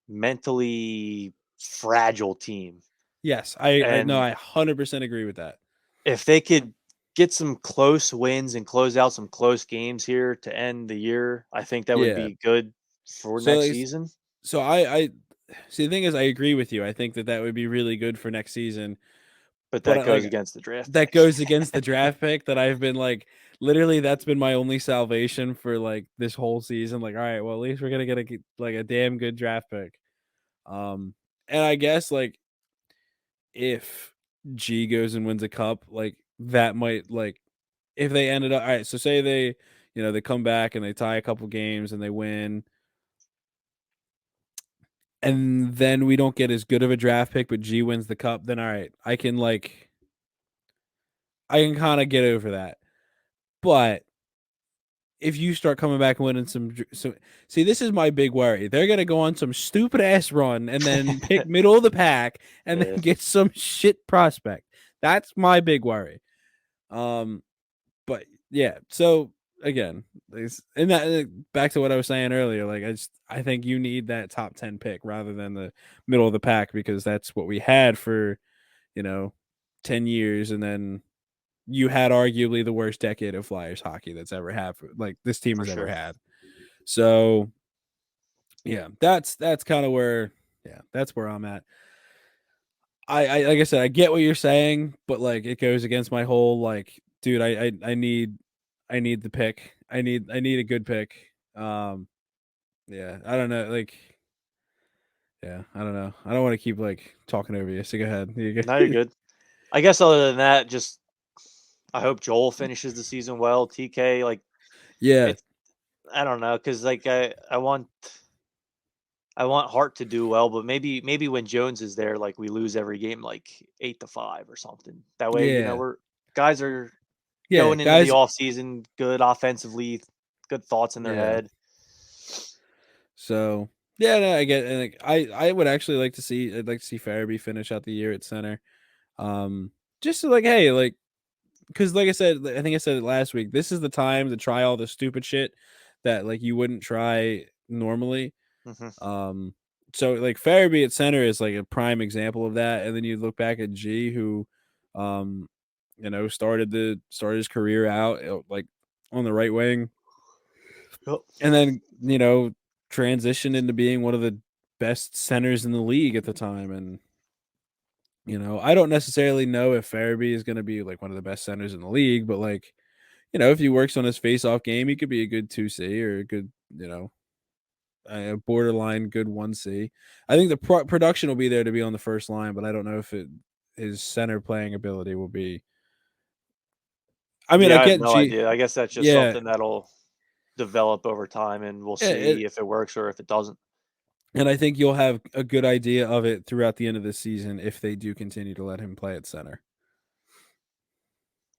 mentally fragile team, Yes. I no, and I 100% agree with that. if they could get some close wins and close out some close games here to end the year, I think that would Yeah. be good for So next like, season. so I see the thing is I agree with you. I think that would be really good for next season. But But that goes against the draft that pick. goes against the draft pick that I've been like literally that's been my only salvation for like this whole season. Like, all right, well at least we're gonna get a damn good draft pick. And I guess like if G goes and wins a cup, like that might like if they ended up all right, so say they they come back and they tie a couple games and they win, and then we don't get as good of a draft pick, but G wins the cup, then all right, I can kind of get over that. But if you start coming back and winning some see, this is my big worry. They're gonna go on some stupid ass run and then pick middle of the pack and then Yeah, get some shit prospect. That's my big worry. But yeah, so again, and that back to what I was saying earlier. Like I think you need that top 10 pick rather than the middle of the pack because that's what we had for 10 years, and then you had arguably the worst decade of Flyers hockey that's ever happened. Like this team for has ever sure. had. So yeah, that's kind of where that's where I'm at. I like I said, I get what you're saying, but like it goes against my whole like, dude, I need the pick. I need a good pick. Yeah, I don't know, like yeah, I don't know. I don't want to keep like talking over you. So go ahead. Now you're good. I guess other than that, just I hope Joel finishes the season well. TK, like Yeah. it's I don't know, because like I want Hart to do well, but maybe when Jones is there, like we lose every game like 8-5 or something. That way, Yeah. we're guys are Yeah, going into the guys. off season good offensively, good thoughts in their Yeah. head. So yeah, no, I get, and like, I would actually like to see, I'd like to see Farabee finish out the year at center. Just to like, hey, like, because like I said, I think I said it last week. This is the time to try all the stupid shit that like you wouldn't try normally. Mhm. So like Farabee at center is like a prime example of that. And then you look back at G, who, started his career out like on the right wing, Yep. and then transitioned into being one of the best centers in the league at the time. And I don't necessarily know if Farabee is going to be like one of the best centers in the league, but like if he works on his face-off game, he could be a good 2C or a good a borderline good 1C. I think the production will be there to be on the first line, but I don't know if his center playing ability will be. I mean, I Yeah, I have get no G. idea. I guess that's just Yeah, something that'll develop over time, and we'll it, see if it works or if it doesn't. and I think you'll have a good idea of it throughout the end of the season if they do continue to let him play at center.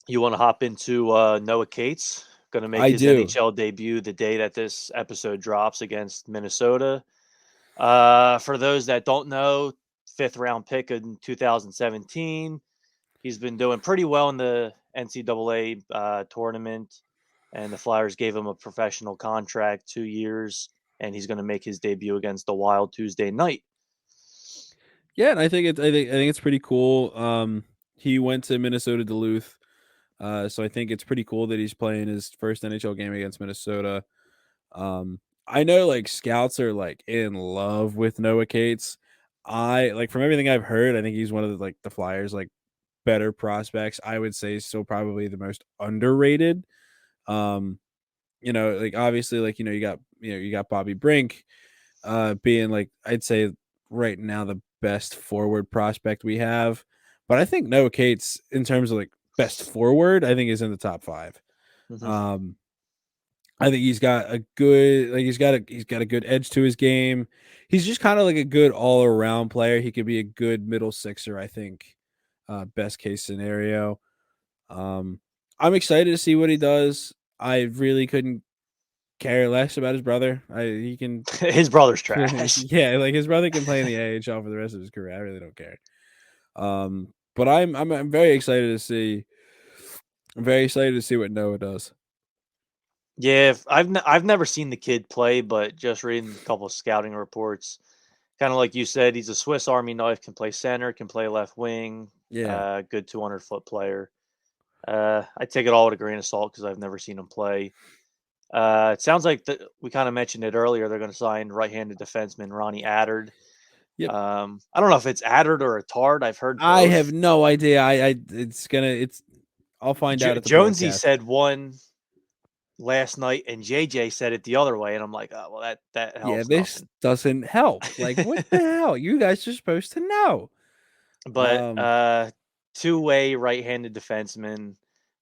You want to hop into Noah Cates, going to make I his do. NHL debut the day that this episode drops against Minnesota. For those that don't know, fifth round pick in 2017. He's been doing pretty well in the NCAA tournament, and the Flyers gave him a professional contract, 2 years, and he's going to make his debut against the Wild Tuesday night. Yeah, and I think it's pretty cool. He went to Minnesota Duluth, so I think it's pretty cool that he's playing his first NHL game against Minnesota. I know like scouts are like in love with Noah Cates. I like from everything I've heard, I think he's one of the Flyers like better prospects. I would say still probably the most underrated. Um, like obviously like you got Bobby Brink being like I'd say right now the best forward prospect we have. But I think Noah Cates in terms of like best forward, I think is in the top 5. Mm-hmm. I think he's got a good he's got a good edge to his game. He's just kind of like a good all around player. He could be a good middle sixer, I think. Best case scenario. I'm excited to see what he does. I really couldn't care less about his brother. He can His brother's trash. yeah, like his brother can play in the AHL for the rest of his career. I really don't care. But I'm very excited to see. I'm very excited to see what Noah does. Yeah, I've never seen the kid play, but just reading a couple of scouting reports, kind of like you said, he's a Swiss Army knife. Can play center, can play left wing. Yeah, Good 200-foot player. I take it all with a grain of salt because I've never seen him play. It sounds like we kind of mentioned it earlier. They're going to sign right-handed defenseman Ronnie Attard. yep. I don't know if it's Attard or Attard. I've heard both. I have no idea. I'll find out at the Jonesy broadcast. said one last night, and JJ said it the other way, and I'm like, oh well, that helps. Yeah, this nothing. doesn't help. Like, what the hell? You guys are supposed to know. But two-way right-handed defenseman.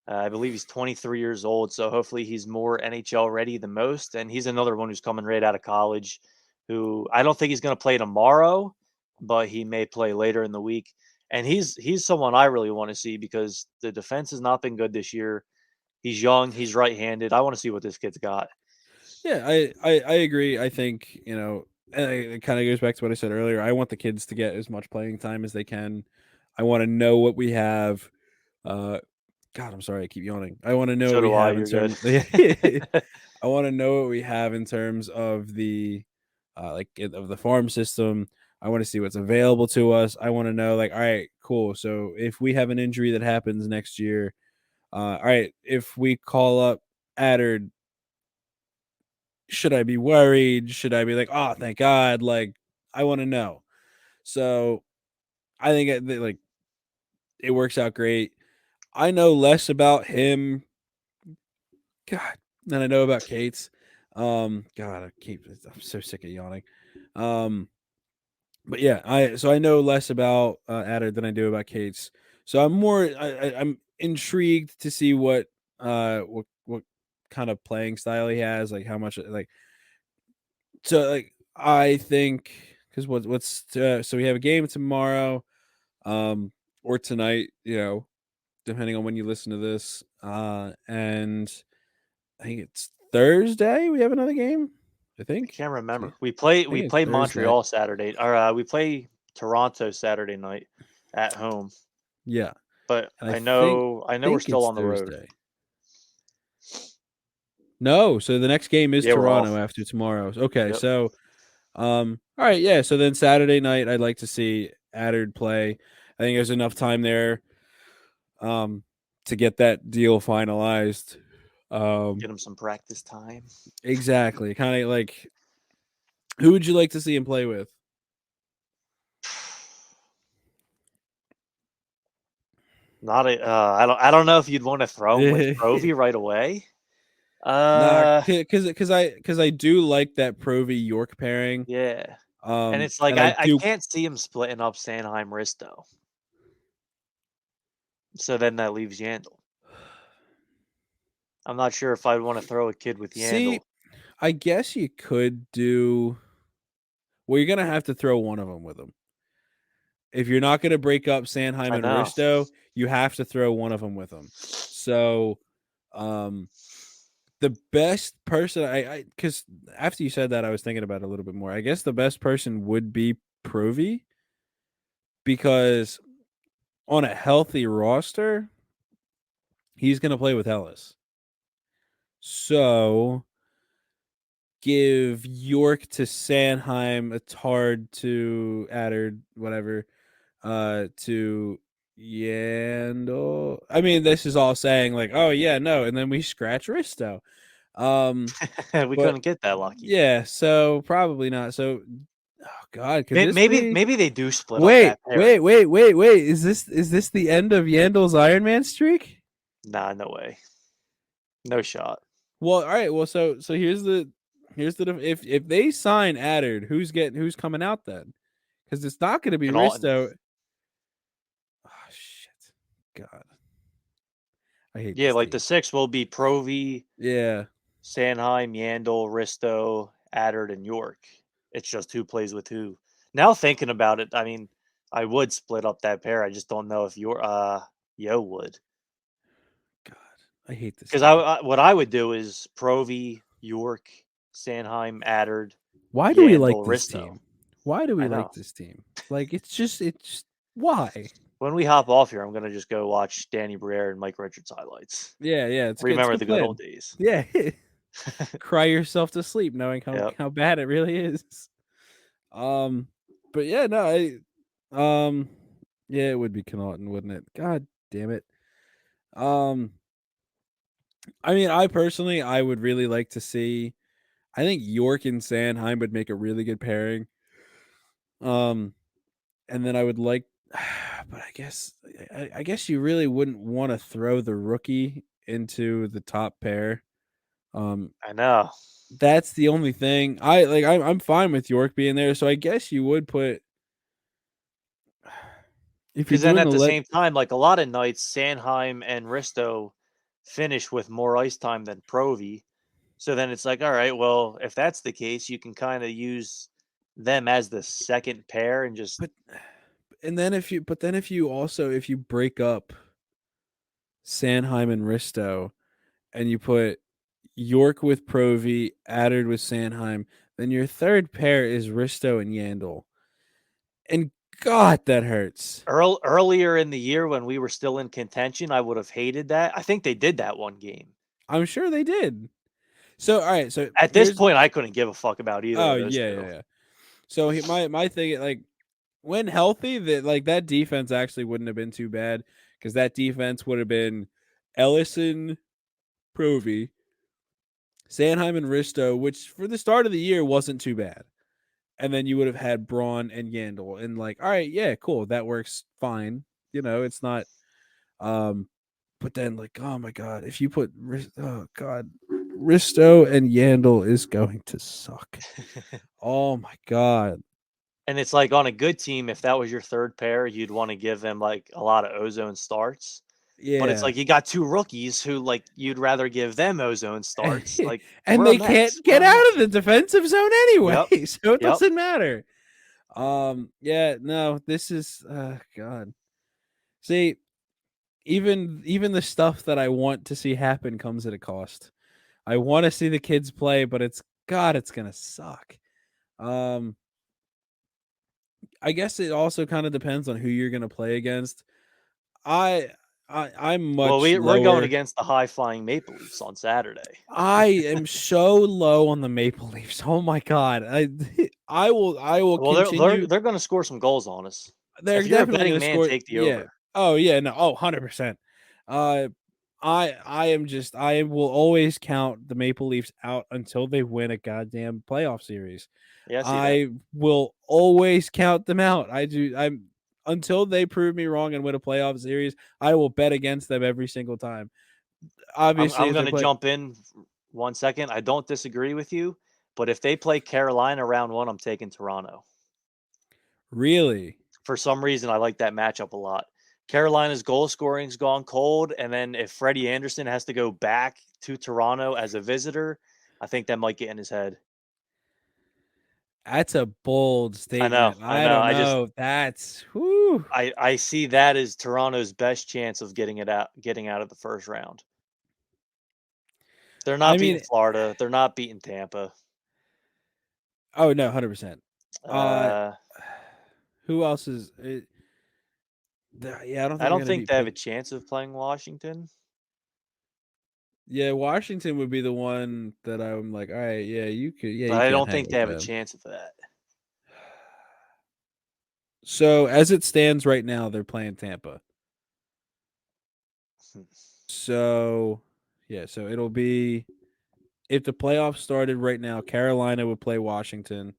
I believe he's 23 years old, so hopefully he's more NHL ready than most. And he's another one who's coming right out of college, who I don't think he's going to play tomorrow, but he may play later in the week. And he's someone I really want to see because the defense has not been good this year. He's young, he's right-handed. I want to see what this kid's got. Yeah, I agree. I think, it kind of goes back to what I said earlier. I want the kids to get as much playing time as they can. I want to know what we have. God, I'm sorry, I keep yawning. I want to know So what we do I. have in You're terms. good. I want to know what we have in terms of of the farm system. I want to see what's available to us. I want to know, like, all right, cool. So if we have an injury that happens next year, all right, if we call up Attard, should I be worried? Should I be like, oh, thank God? Like, I want to know. So I think it works out great. I know less about him, God, than I know about Cates. God, I'm so sick of yawning. But yeah, I know less about Attard than I do about Cates. So I'm intrigued to see what kind of playing style he has, like how much I think because so we have a game tomorrow, or tonight, depending on when you listen to this, and I think it's Thursday we have another game. I I think. can't remember. I We think it's play Thursday. Montreal Saturday, or we play Toronto Saturday night at home. Yeah, But and I know we're still it's on the road. Thursday. No, so the next game is Yeah, we're Toronto off. after tomorrow. Okay, Yep. so all right, yeah. So then Saturday night, I'd like to see Attard play. I think there's enough time there, to get that deal finalized. Get him some practice time. Exactly. Kind of like, who would you like to see him play with? Not a. I don't know if you'd want to throw him with Provy right away. Nah, because I do like that Provy York pairing. Yeah. And it's like And I I do. can't see him splitting up Sanheim Risto. So then that leaves Yandel. I'm not sure if I'd want to throw a kid with Yandel. See, I guess you could do. Well, you're gonna have to throw one of them with him. If you're not gonna break up Sanheim and Risto, you have to throw one of them with him. So, the best person I because after you said that, I was thinking about it a little bit more. I guess the best person would be Provy, because on a healthy roster, he's gonna play with Ellis. So give York to Sanheim, Attard to Attard, whatever, to Yandel. I mean, this is all saying like, oh yeah, no, and then we scratch Risto. We But couldn't get that lucky. yeah, so probably not. So, oh God, could this be? Maybe they do split up that pair. Wait. Is this the end of Yandel's Iron Man streak? Nah, no way. No shot. Well, all right. Well, so here's the if they sign Attard, who's coming out then? Because it's not going to be Risto. Oh shit! God, I hate. Yeah, like the 6 will be Provy. Yeah. Sanheim, Yandel, Risto, Attard, and York. It's just who plays with who. Now thinking about it, I mean, I would split up that pair. I just don't know if Yo would. God, I hate this. Because what I would do is Provy, York, Sanheim, Attard. Why do Yandel, we like this Risto. team? Why do we like this team? Like it's just why? When we hop off here, I'm gonna just go watch Danny Briere and Mike Richards highlight. Yeah. Remember the good old days. Yeah. Cry yourself to sleep knowing how bad it really is. But yeah, no, yeah, it would be Connaughton, wouldn't it? God damn it. I mean, I would really like to see. I think York and Sanheim would make a really good pairing. And then I would like, but I guess you really wouldn't want to throw the rookie into the top pair. I know. That's the only thing. I'm fine with York being there, so I guess you would put. Because then at the same time, like a lot of nights, Sanheim and Risto finish with more ice time than Provy. So then it's like, all right, well, if that's the case, you can kind of use them as the second pair and just. If you break up Sanheim and Risto, and you put York with Provy, Attard with Sanheim, then your third pair is Risto and Yandel. And God, that hurts. Earlier in the year when we were still in contention, I would have hated that. I think they did that one game. I'm sure they did. So, all right. So at this point, I couldn't give a fuck about either. Oh, of those yeah. So my thing, like, when healthy, that defense actually wouldn't have been too bad because that defense would have been Ellison, Provy, Sanheim, and Risto, which for the start of the year wasn't too bad. And then you would have had Braun and Yandel, and like, all right, yeah, cool, that works fine. You know, it's not. But then like, oh my God, if you put Risto and Yandel is going to suck. Oh my God. And it's like on a good team, if that was your third pair, you'd want to give them like a lot of ozone starts. Yeah. But it's like you got two rookies who like you'd rather give them ozone starts. Like and they can't get out of the defensive zone anyway. Yep. So it doesn't matter. Yeah, no, this is God. See, even the stuff that I want to see happen comes at a cost. I want to see the kids play, but it's gonna suck. I guess it also kind of depends on who you're gonna play against. I'm much. Well, we're going against the high flying Maple Leafs on Saturday. I am so low on the Maple Leafs. Oh my God! I will. Well, continue. they're going to score some goals on us. They're if you're definitely a betting man, score, take the over. Oh yeah, no, 100%. I will always count the Maple Leafs out until they win a goddamn playoff series. Yeah, I will always count them out. I'm until they prove me wrong and win a playoff series. I will bet against them every single time. Obviously, I'm going to jump in 1 second. I don't disagree with you, but if they play Carolina round 1, I'm taking Toronto. Really? For some reason, I like that matchup a lot. Carolina's goal scoring's gone cold, and then if Freddie Anderson has to go back to Toronto as a visitor, I think that might get in his head. That's a bold statement. I know. I don't know. That's whew. I see that as Toronto's best chance of getting out of the first round. They're not beating Florida. They're not beating Tampa. Oh no, 100%. Who else is? Yeah, I don't think they have a chance of playing Washington. Yeah, Washington would be the one that I'm like, all right, yeah, you could, yeah, But you I can't don't hang think with they have a them. chance of that. So as it stands right now, they're playing Tampa. So yeah, so it'll be if the playoffs started right now, Carolina would play Washington,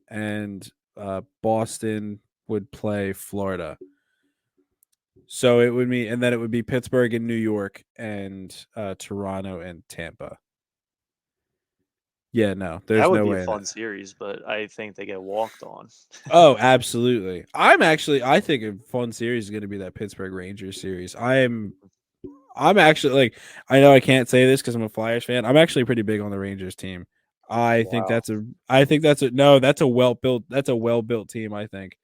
and Boston would play Florida. So it would be, and then it would be Pittsburgh and New York, and Toronto and Tampa. Yeah, no, there's That would no be a way in it. fun series, but I think they get walked on. Oh, absolutely. I think a fun series is going to be that Pittsburgh Rangers series. I'm actually like, I know I can't say this because I'm a Flyers fan. I'm actually pretty big on the Rangers team. Wow. That's a well built team, I think.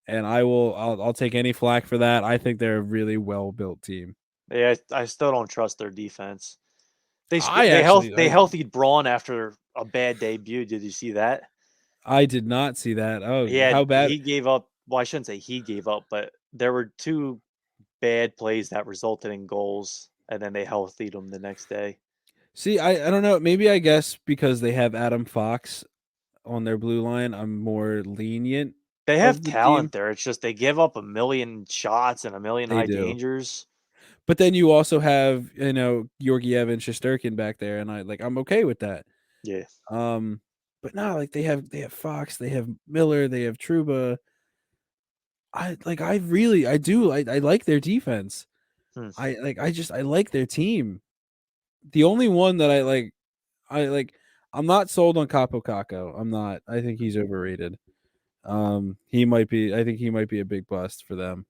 And I'll take any flack for that. I think they're a really well built team. Yeah, I still don't trust their defense. They I they health actually they healthied Braun after a bad debut. Did you see that? I did not see that. Oh, how bad? He gave up. Well, I shouldn't say he gave up, but there were two bad plays that resulted in goals, and then they healthied him the next day. See, I don't know. Maybe I guess because they have Adam Fox on their blue line, I'm more lenient They have of the team. talent there. It's just they give up a million shots and a million They high do. dangers. But then you also have, Georgiev and Shesterkin back there, and I'm okay with that. Yeah. But no, like they have Fox, they have Miller, they have Trouba. I like their defense. Hmm. I like their team. The only one that I like I'm not sold on Capo Caco. I'm not. I think he's overrated. I think he might be a big bust for them.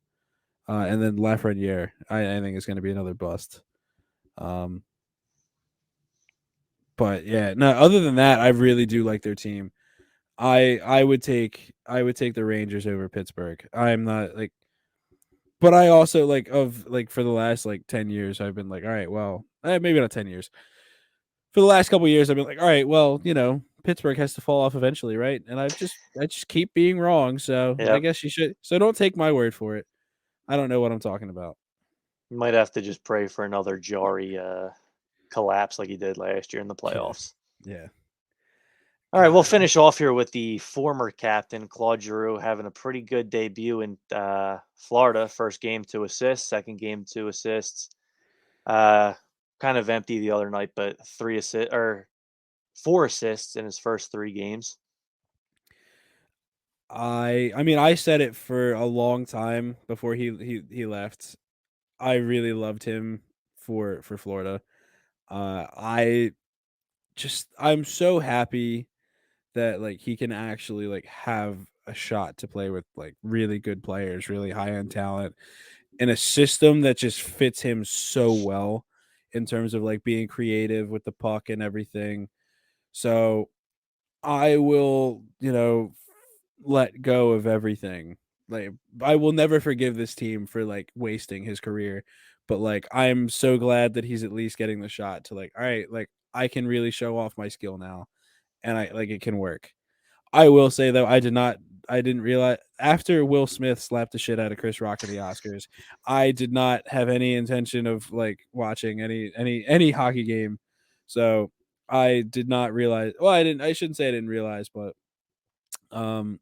And then Lafreniere, I think is going to be another bust. But yeah, no. Other than that, I really do like their team. I would take the Rangers over Pittsburgh. I'm not like, but I also for the last 10 years, I've been like, all right, well, maybe not 10 years. For the last couple of years, I've been like, all right, well, Pittsburgh has to fall off eventually, right? And I just keep being wrong. So I Yeah. guess you should. So don't take my word for it. I don't know what I'm talking about. You might have to just pray for another Jari collapse like he did last year in the Yeah, playoffs. yeah. All right, we'll God, finish off here with the former captain, Claude Giroux, having a pretty good debut in Florida. First game, 2 assists. Second game, 2 assists. Uh, kind of empty the other night, but 4 assists in his first 3 games. I mean, I said it for a long time before he left. I really loved him for Florida. I'm so happy that he can actually have a shot to play with really good players, really high end talent, in a system that just fits him so well in terms of being creative with the puck and everything. So I will, let go of everything. Like I will never forgive this team for wasting his career, but I'm so glad that he's at least getting the shot to all right, I can really show off my skill now, and it can work. I will say though, I didn't realize after Will Smith slapped the shit out of Chris Rock at the Oscars, I did not have any intention of watching any hockey game. So I did not realize. Well, I shouldn't say I didn't realize, but him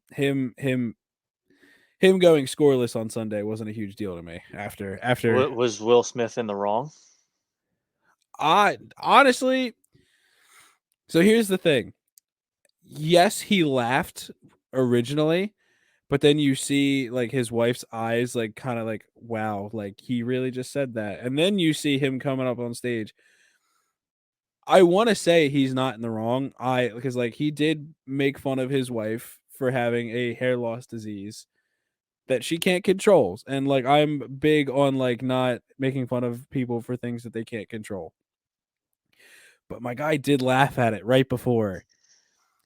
going scoreless on Sunday wasn't a huge deal to me. After Was Will Smith in the wrong? I honestly, so here's the thing. Yes, he laughed originally, but then you see his wife's eyes kind of wow, he really just said that. And then you see him coming up on stage. I want to say he's not in the wrong. Because he did make fun of his wife for having a hair loss disease that she can't control. And I'm big on not making fun of people for things that they can't control. But my guy did laugh at it right before.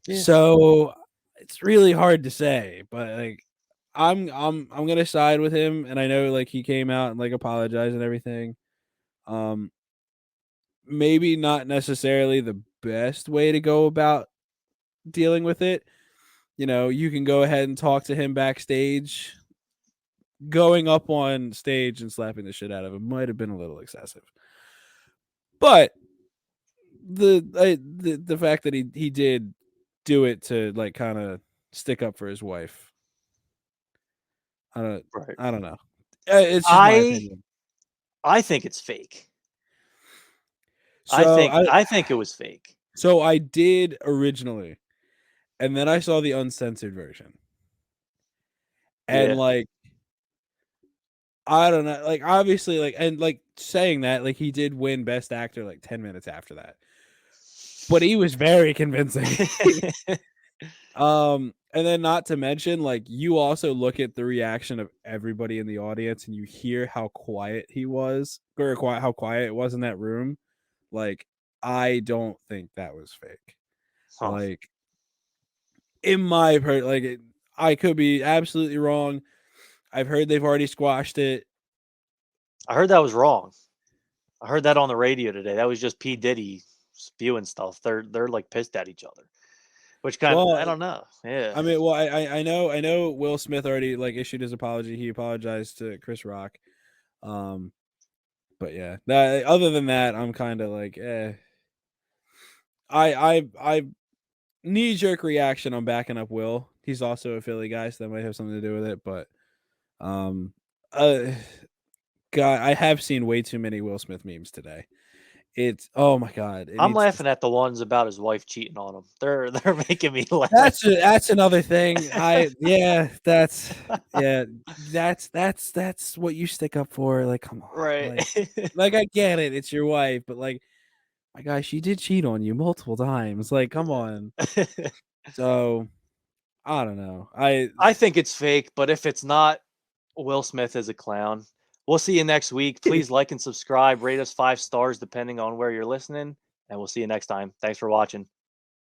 Yeah. So it's really hard to say, but I'm gonna side with him, and I know he came out and apologized and everything. Maybe not necessarily the best way to go about dealing with it. You can go ahead and talk to him backstage. Going up on stage and slapping the shit out of him might have been a little excessive. But the fact that he did do it to like kind of stick up for his wife. I don't know. It's just my opinion. I think it's fake. So I think it was fake. So I did originally, and then I saw the uncensored version. And like, I don't know, like obviously, like, and like saying that, like he did win Best Actor like 10 minutes after that. But he was very convincing. And then not to mention, like, you also look at the reaction of everybody in the audience and you hear how quiet he was, or how quiet it was in that room. Like, I don't think that was fake. Huh. Like, in my part, like, I could be absolutely wrong. I've heard they've already squashed it. I heard that was wrong. I heard that on the radio today. That was just P. Diddy spewing stuff. They're like pissed at each other. Which kind of, I don't know. Yeah. I mean, well, I know Will Smith already like issued his apology. He apologized to Chris Rock. But yeah, other than that, I'm kind of like, I knee jerk reaction. I'm backing up Will. He's also a Philly guy, so that might have something to do with it. But, God, I have seen way too many Will Smith memes today. It's oh my God. I'm laughing at the ones about his wife cheating on him. They're making me laugh. That's another thing. That's what you stick up for. Like, come on, right? Like I get it, it's your wife, but like, my gosh, she did cheat on you multiple times. Like, come on. So, I don't know. I think it's fake, but if it's not, Will Smith is a clown. We'll see you next week. Please like and subscribe. Rate us 5 stars depending on where you're listening. And we'll see you next time. Thanks for watching.